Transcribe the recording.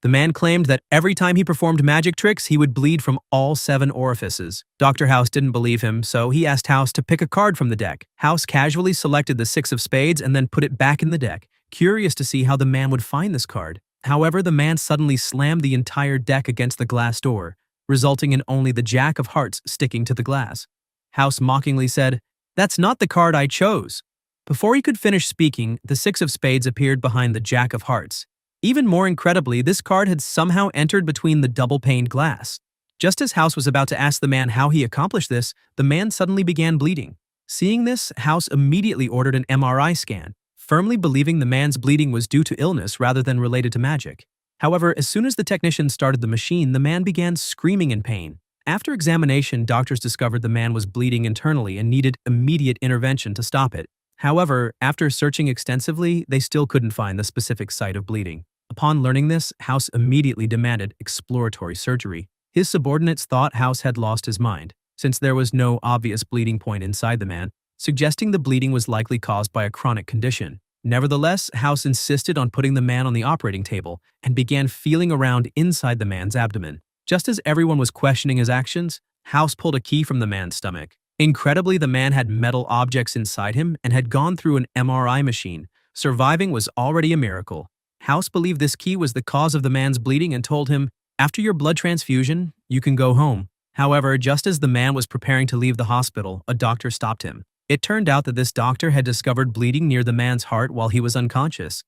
The man claimed that every time he performed magic tricks, he would bleed from all 7 orifices. Dr. House didn't believe him, so he asked House to pick a card from the deck. House casually selected the 6 of spades and then put it back in the deck, curious to see how the man would find this card. However, the man suddenly slammed the entire deck against the glass door, resulting in only the Jack of Hearts sticking to the glass. House mockingly said, "That's not the card I chose." Before he could finish speaking, the 6 of spades appeared behind the Jack of Hearts. Even more incredibly, this card had somehow entered between the double-paned glass. Just as House was about to ask the man how he accomplished this, the man suddenly began bleeding. Seeing this, House immediately ordered an MRI scan, firmly believing the man's bleeding was due to illness rather than related to magic. However, as soon as the technician started the machine, the man began screaming in pain. After examination, doctors discovered the man was bleeding internally and needed immediate intervention to stop it. However, after searching extensively, they still couldn't find the specific site of bleeding. Upon learning this, House immediately demanded exploratory surgery. His subordinates thought House had lost his mind, since there was no obvious bleeding point inside the man, suggesting the bleeding was likely caused by a chronic condition. Nevertheless, House insisted on putting the man on the operating table and began feeling around inside the man's abdomen. Just as everyone was questioning his actions, House pulled a key from the man's stomach. Incredibly, the man had metal objects inside him and had gone through an MRI machine. Surviving was already a miracle. House believed this key was the cause of the man's bleeding and told him, "After your blood transfusion, you can go home." However, just as the man was preparing to leave the hospital, a doctor stopped him. It turned out that this doctor had discovered bleeding near the man's heart while he was unconscious.